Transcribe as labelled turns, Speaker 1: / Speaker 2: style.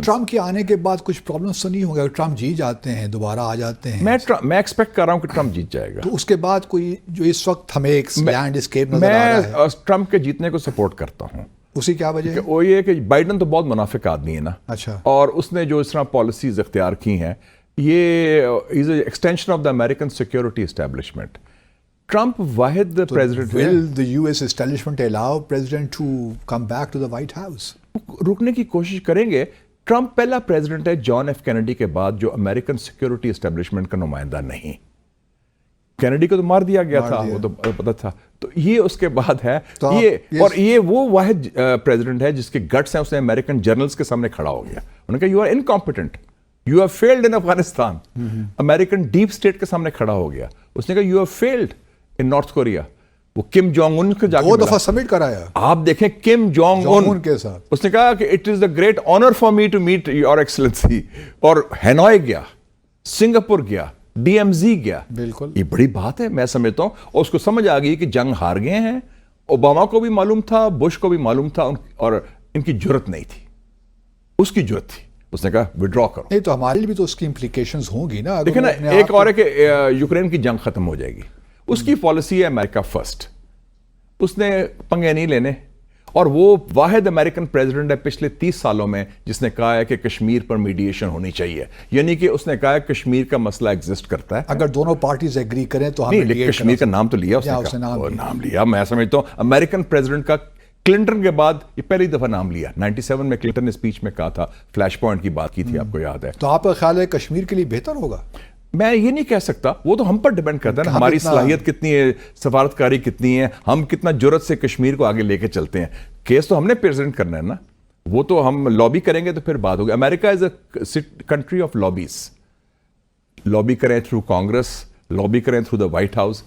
Speaker 1: Trump के आने के बाद कुछ प्रॉब्लम्स तो नहीं होंगे? ट्रम्प जीत जाते हैं, दोबारा आ जाते हैं,
Speaker 2: मैं एक्सपेक्ट कर रहा हूं कि ट्रम्प जीत जाएगा।
Speaker 1: तो उसके बाद कोई जो इस वक्त हमें एक लैंडस्केप नजर आ रहा है,
Speaker 2: मैं ट्रम्प के जीतने को सपोर्ट करता हूं।
Speaker 1: उसी क्या वजह है?
Speaker 2: वो ये कि बाइडन तो बहुत मुनाफिक आदमी है ना।
Speaker 1: अच्छा।
Speaker 2: और उसने जो इस तरह पॉलिसीज इख्तियार की हैं, ये is extension of the American security establishment. Trump Wahid president है।
Speaker 1: Will the US establishment allow president to come back to the White House?
Speaker 2: रुकने की कोशिश करेंगे। ट्रम्प पहला प्रेसिडेंट है जॉन एफ कैनेडी के बाद जो अमेरिकन सिक्योरिटी एस्टेब्लिशमेंट का नुमाइंदा नहीं। कैनेडी को तो मार दिया गया था, वो तो पता था। तो ये उसके बाद है।
Speaker 1: तो
Speaker 2: और ये वो वाहिद प्रेसिडेंट है जिसके गट्स हैं, उसने अमेरिकन जर्नल्स के सामने खड़ा हो गया। उन्होंने कहा you are incompetent, you have failed in Afghanistan. American deep state के सामने खड़ा हो गया। उसने कहा you have failed in North Korea. वो किम जोंग उन को जाके
Speaker 1: 2 दफा समिट कराया
Speaker 2: आप देखें किम जोंग उन
Speaker 1: के साथ।
Speaker 2: उसने कहा कि it is the great honour for me to meet your excellency. और हैनोई गया, सिंगापुर गया, डीएमजी गया।
Speaker 1: बिल्कुल,
Speaker 2: ये बड़ी बात है, मैं समझता हूं। और उसको समझ आ गई कि जंग हार गए हैं। ओबामा को भी मालूम था, बुश को भी मालूम था, और इनकी जरूरत नहीं थी, उसकी जरूरत थी। उसने कहा विड्रॉ करो।
Speaker 1: नहीं तो हमारे लिए भी तो उसकी इंप्लीकेशंस होंगी ना।
Speaker 2: देखिए ना, एक और है कि यूक्रेन की जंग खत्म हो जाएगी। उसकी पॉलिसी है अमेरिका फर्स्ट, उसने पंगे नहीं लेने। और वो वाहिद अमेरिकन प्रेसिडेंट है पिछले 30 सालों में जिसने कहा है कि कश्मीर पर मीडिएशन होनी चाहिए। यानी कि उसने कहा है कश्मीर का मसला एग्जिस्ट करता है,
Speaker 1: अगर दोनों पार्टीज एग्री करें तो हम
Speaker 2: कश्मीर का नाम तो लिया उसने, नाम लिया। मैं समझता हूं अमेरिकन प्रेसिडेंट का क्लिंटन के बाद ये पहली दफा नाम लिया। 97 में क्लिंटन ने स्पीच में कहा था, फ्लैश पॉइंट की बात की थी, आपको याद है।
Speaker 1: तो आपका ख्याल है कश्मीर के लिए बेहतर होगा?
Speaker 2: मैं ये नहीं कह सकता, वो तो हम पर डिपेंड करता है ना, हमारी सलाहियत कितनी है, सफारतकारी कितनी है, हम कितना जुर्रत से कश्मीर को आगे लेके चलते हैं। केस तो हमने प्रेजेंट करना है ना, वो तो हम लॉबी करेंगे तो फिर बात होगी। America is a country of lobbies. Lobby करें थ्रू कांग्रेस, लॉबी करें थ्रू द व्हाइट हाउस,